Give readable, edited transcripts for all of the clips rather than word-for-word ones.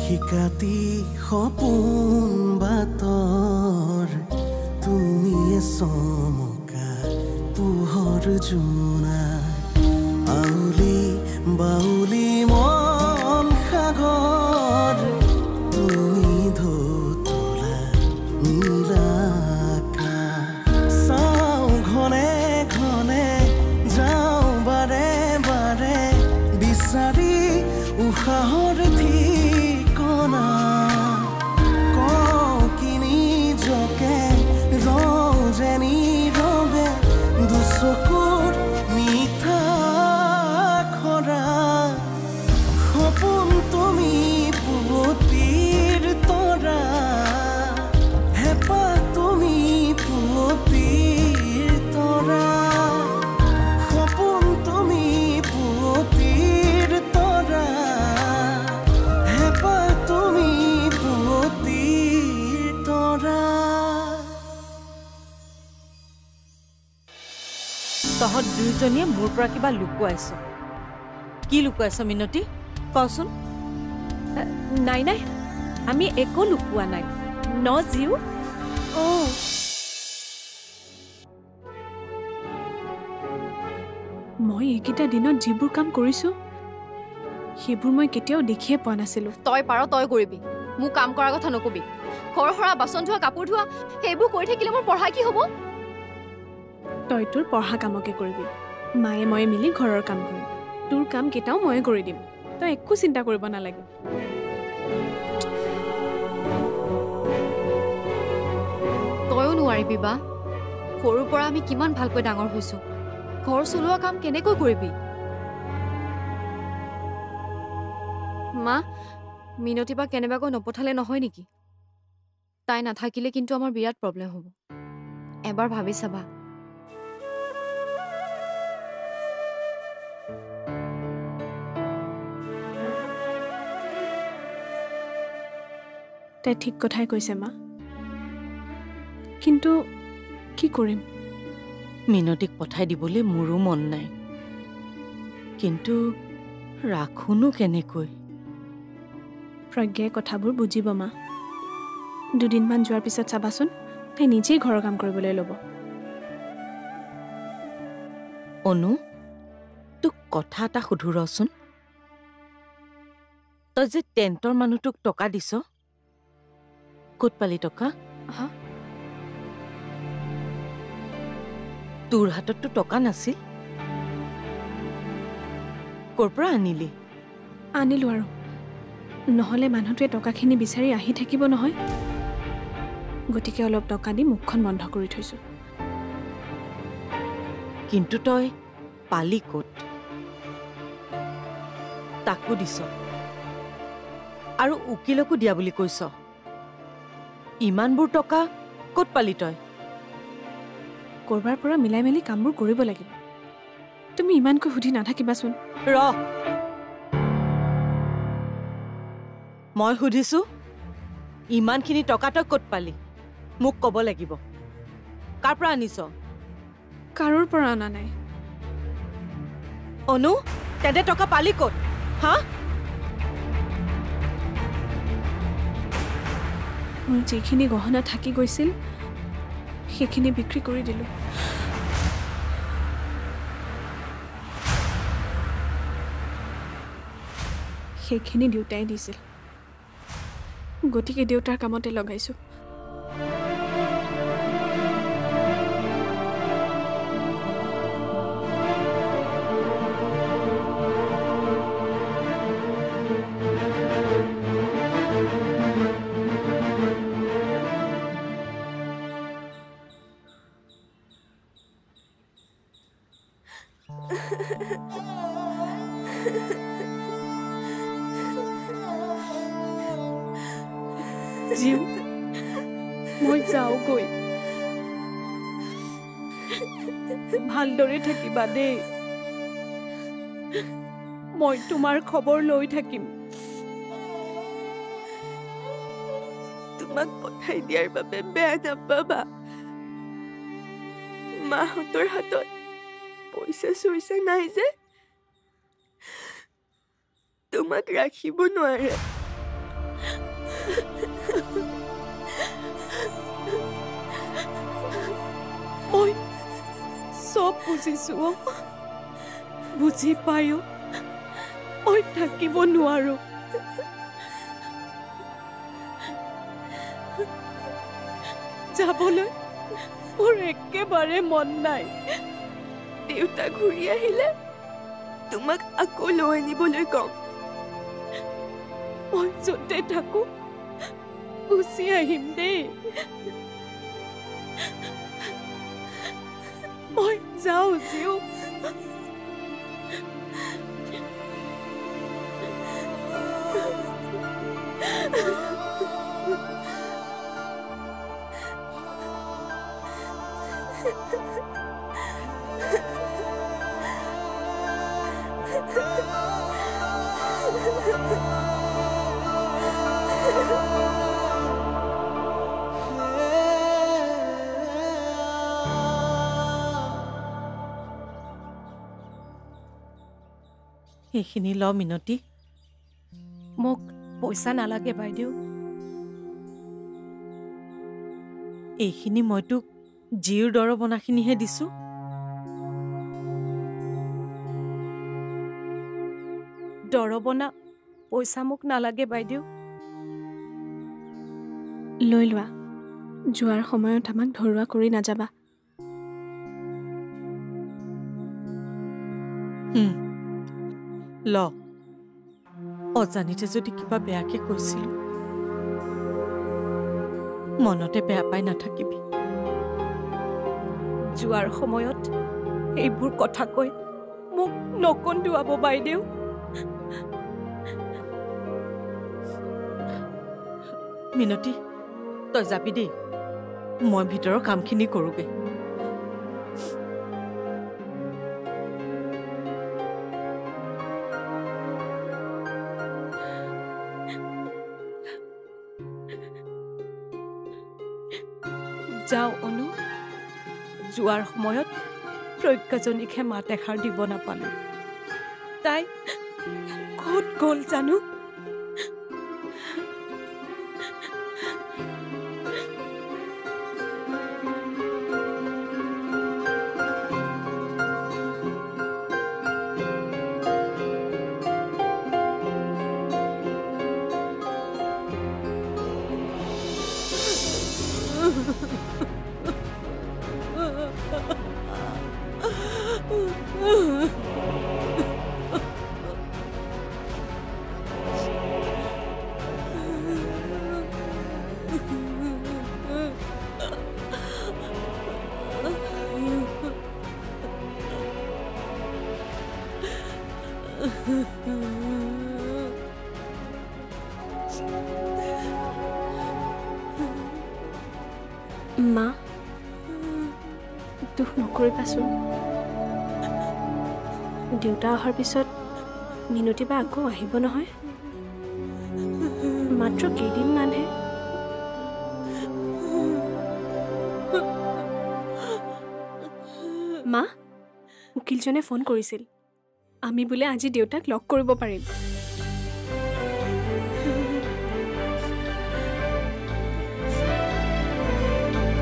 শিকাতি সপোন বাতৰ তুমিয়ে চমকা পোহৰ জোনা আউলি বাউলি মন সাগৰ তুমি ধুতলা নীলা আকাশ চাওঁ ঘনে ঘনে যাওঁ বাৰে বাৰে বিচাৰি উশাহৰ ঠিকনা কওঁ কিনি জকে ৰজেনি ৰবে দুচকুৰ মিঠা খৰা সপোন তুমি পুৱতিৰ তৰা হেঁপাহ তুমি পুৱতিৰ তৰা সপোন তুমি পুৱতিৰ তৰা হেঁপাহ তুমি পুৱতিৰ তৰা তহঁত দুইজনীয়ে মোৰ পৰা কিবা লুকুৱাইছ কি লুকুৱাইছ মিনতি কচোন নাই নাই আমি একো লুকুৱা নাই ন জিউ মই এইকেইটা দিনত যিবোৰ কাম কৰিছো সেইবোৰ মই কেতিয়াও দেখিয়ে পোৱা নাছিলো তই পাৰ তই কৰিবি মোক কাম কৰাৰ কথা নকবি ঘৰ সৰা বাচন ধোৱা কাপোৰ ধোৱা সেইবোৰ কৰি থাকিলে মোৰ পঢ়া কি হ'ব তই তোৰ পঢ়া কামকে কৰিবি মায়ে মই মিলি ঘৰৰ কাম কৰিম তোৰ কাম কেইটাও ময়ে কৰি দিম তই একো চিন্তা কৰিব নালাগে তয়ো নোৱাৰিবি বা সৰুৰ পৰা আমি কিমান ভালকৈ ডাঙৰ হৈছো ঘৰ চলোৱা কাম কেনেকৈ কৰিবি মা মিনতি বা কেনেবাকৈ নপঠালে নহয় নেকি তাই নাথাকিলে কিন্তু আমাৰ বিৰাট প্ৰব্লেম হ'ব এবাৰ ভাবি চাবা তাই ঠিক কথাই কৈছে মা কিন্তু কি কৰিম মিনতিক পঠাই দিবলৈ মোৰো মন নাই কিন্তু ৰাখোনো কেনেকৈ প্ৰজ্ঞাই কথাবোৰ বুজিব মা দুদিনমান যোৱাৰ পিছত চাবাচোন তাই নিজেই ঘৰৰ কাম কৰিবলৈ ল'ব অনু তোক কথা এটা সুধো ৰচোন তই যে টেণ্টৰ মানুহটোক টকা দিছ ক'ত পালি টকা তোৰ হাতততো টকা নাছিল ক'ৰ পৰা আনিলি আনিলো আৰু নহ'লে মানুহটোৱে টকাখিনি বিচাৰি আহি থাকিব নহয় গতিকে অলপ টকা দি মুখখন বন্ধ কৰি থৈছো কিন্তু তই পালি ক'ত তাকো দিছ আৰু উকিলকো দিয়া বুলি কৈছ ইমানবোৰ টকা ক'ত পালি তই কৰবাৰ পৰা মিলাই মেলি কামবোৰ কৰিব লাগিব তুমি ইমানকৈ সুধি নাথাকিবাচোন ৰ মই সুধিছো ইমানখিনি টকা তই ক'ত পালি মোক ক'ব লাগিব কাৰ পৰা আনিছ কাৰোৰ পৰা অনা নাই অনু তেন্তে টকা পালি ক'ত হা মোৰ যিখিনি গহনা থাকি গৈছিল সেইখিনি বিক্ৰী কৰি দিলো সেইখিনি দেউতাই দিছিল গতিকে দেউতাৰ কামতে লগাইছো জিউ মই যাওঁগৈ ভালদৰে থাকিবা দেই মই তোমাৰ খবৰ লৈ থাকিম তোমাক পঠাই দিয়াৰ বাবে বেয়া নাপাবা মাহঁতৰ হাতত পইচা চইচা নাই যে তোমাক ৰাখিব নোৱাৰে মই চব বুজিছো বুজি পায়ো মই থাকিব নোৱাৰো যাবলৈ মোৰ একেবাৰে মন নাই দেউতা ঘূৰি আহিলে তোমাক আকৌ লৈ আনিবলৈ কম মই য'তে থাকো গুচি আহিম দেই মই যাওঁ জীও এইখিনি ল মিনতি মোক পইচা নালাগে বাইদেউ এইখিনি মই তোক জিৰ দৰবনাখিনিহে দিছো দৰবনা পইচা মোক নালাগে বাইদেউ লৈ লোৱা যোৱাৰ সময়ত আমাক ধৰুৱা কৰি নাযাবা ল অজানিতে যদি কিবা বেয়াকে কৈছিলো মনতে বেয়া পাই নাথাকিবি যোৱাৰ সময়ত এইবোৰ কথা কৈ মোক নকন্দুৱাব বাইদেউ মিনতি তই যাবি দেই মই ভিতৰৰ কামখিনি কৰোগে যাওঁ অনু যোৱাৰ সময়ত প্ৰজ্ঞাজনীকহে মাত এষাৰ দিব নাপালো তাই ক'ত গ'ল জানো মা দুখ নকৰিবাচোন দেউতা অহাৰ পিছত মিনতি বা আকৌ আহিব নহয় মাত্ৰ কেইদিনমানহে মা উকিলজনে ফোন কৰিছিল আমি বোলে আজি দেউতাক লগ কৰিব পাৰিম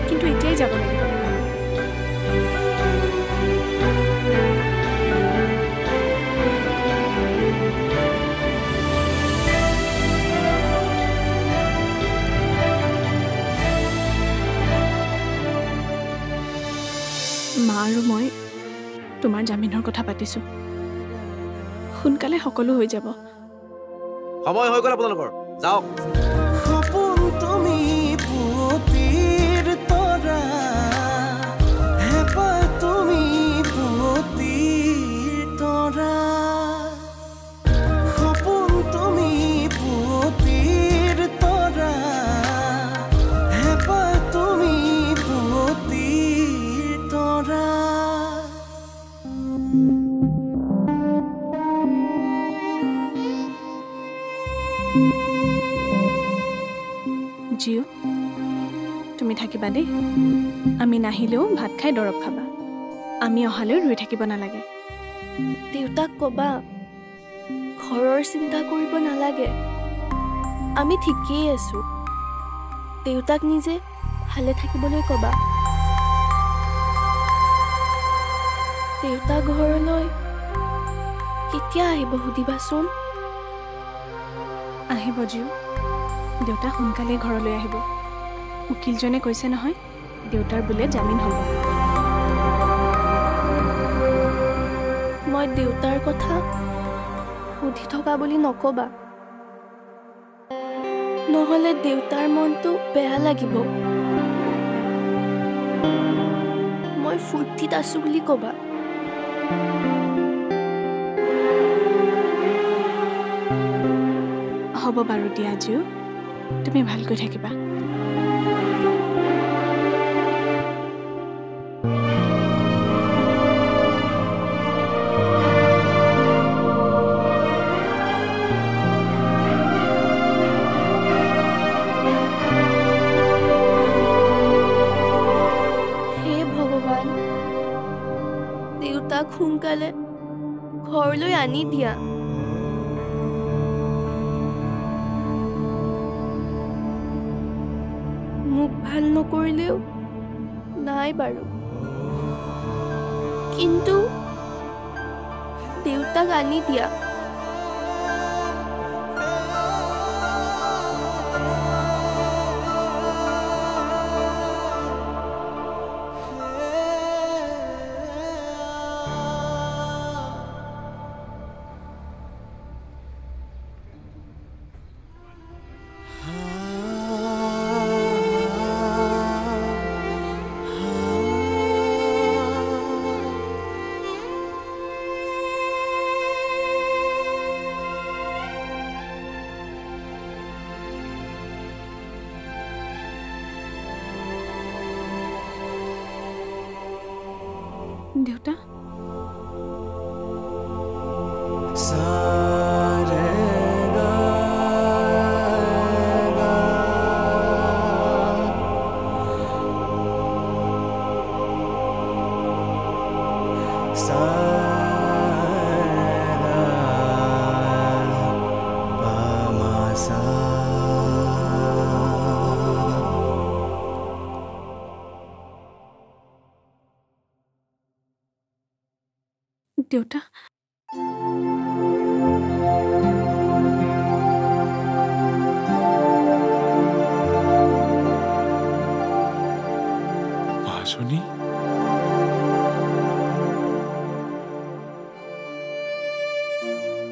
কিন্তু এতিয়াই যাব লাগিব মা আৰু মই তোমাৰ জামিনৰ কথা পাতিছো সোনকালে সকলো হৈ যাব সময় হৈ গ'ল আপোনালোকৰ যাওক সপোন তুমি পুৱতিৰ তৰা হেঁপাহ তুমি পুৱতিৰ তৰা সপোন তুমি পুৱতিৰ তৰা হেঁপাহ তুমি পুৱতিৰ তৰা জিও তুমি থাকিবা দেই আমি নাহিলেও ভাত খাই দৰৱ খাবা আমি অহালৈ ৰৈ থাকিব নালাগে দেউতাক ক'বা ঘৰৰ চিন্তা কৰিব নালাগে আমি ঠিকেই আছো দেউতাক নিজে ভালে থাকিবলৈ কবা দেউতা ঘৰলৈ কেতিয়া আহিব সুধিবাচোন আহিব জিও দেউতা সোনকালে ঘৰলৈ আহিব উকিলজনে কৈছে নহয় দেউতাৰ বোলে জামিন হ'ব মই দেউতাৰ কথা সুধি থকা বুলি নকবা নহলে দেউতাৰ মনটো বেয়া লাগিব মই ফুৰ্তিত আছো বুলি কবা হ'ব বাৰু দিয়া জিও তুমি ভালকৈ থাকিবা সোনকালে ঘৰলৈ আনি দিয়া মোক ভাল নকৰিলেও নাই বাৰু কিন্তু দেউতাক আনি দিয়া দেউতা দেউতা মাজনী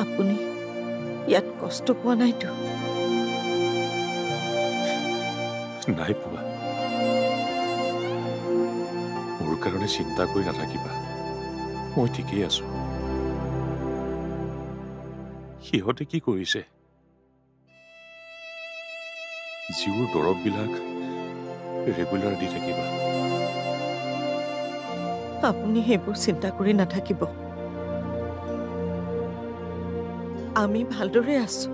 আপুনি ইয়াত কষ্ট পোৱা নাইতো নাই পোৱা মোৰ কাৰণে চিন্তা কৰি নাথাকিবা মই ঠিকেই আছো সিহঁতে কি কৰিছে জিউৰ দৰৱবিলাক ৰেগুলাৰ দি থাকিবা আপুনি সেইবোৰ চিন্তা কৰি নাথাকিব আমি ভালদৰে আছো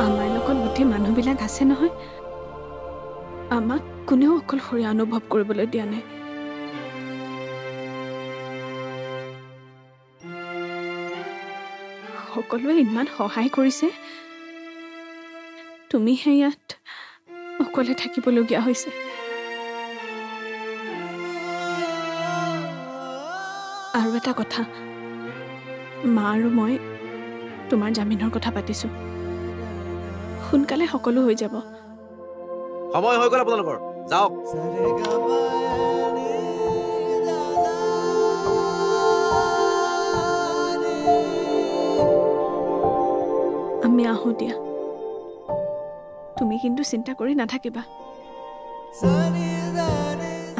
আমাৰ লগত গোটেই মানুহবিলাক আছে নহয় আমাক কোনেও অকলশৰীয়া অনুভৱ কৰিবলৈ দিয়া নাই সকলোৱে ইমান সহায় কৰিছে তুমিহে ইয়াত অকলে থাকিবলগীয়া হৈছে আৰু এটা কথা মা আৰু মই তোমাৰ জামিনৰ কথা পাতিছো সোনকালে সকলো হৈ যাব সময় হৈ গ'ল আপোনালোকৰ যাওক আমি আহো দিয়া তুমি কিন্তু চিন্তা কৰি নাথাকিবা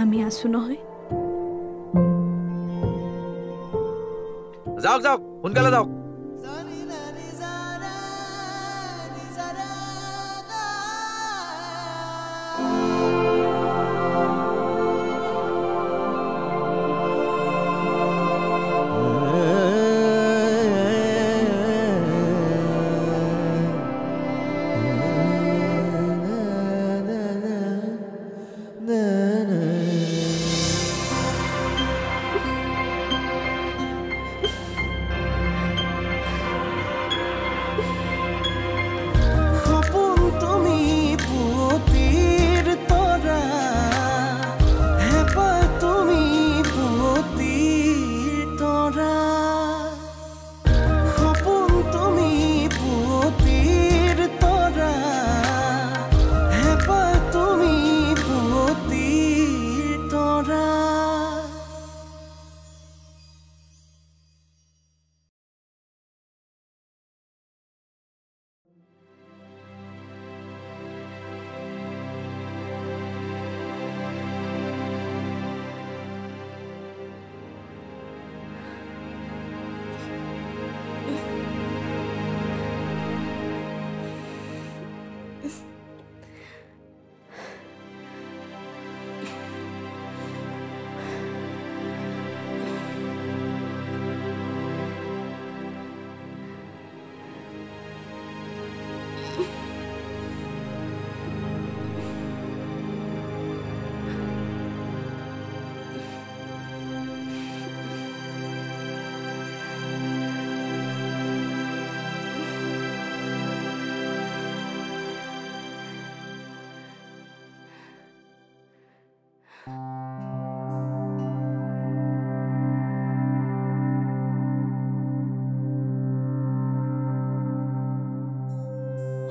আমি আছো নহয় যাওক যাওক সোনকালে যাওক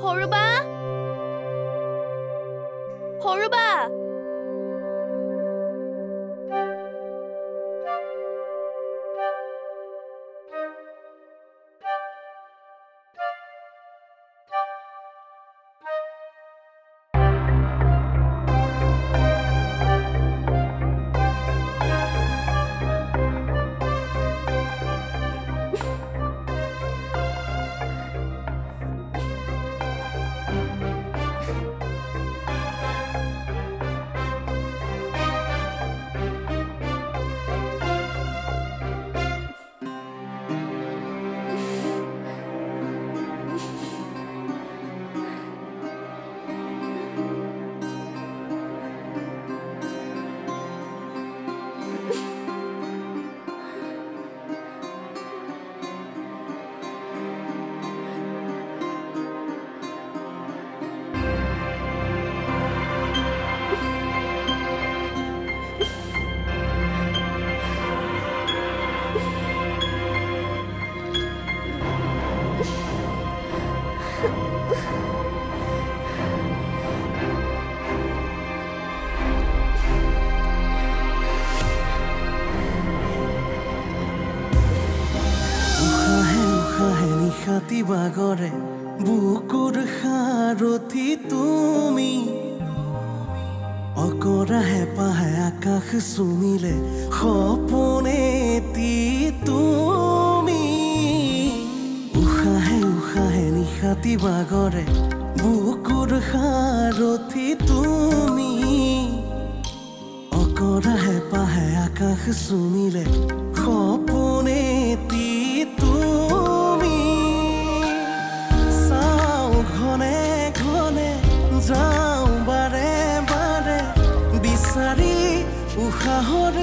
সৰুবা সৰুবা নিশাতি বাগৰে বুকুৰ সাৰথি তুমি অকৰা হেঁপাহে আকাশ চুমিলে সপোনেতি তুমি উশাহে উশাহে নিশাতি বাগৰে বুকুৰ সাৰথি তুমি অকৰা হেঁপাহে আকাশ চুমিলে সপোনেতি যাওঁ বাৰে বাৰে বিচাৰি উশাহৰ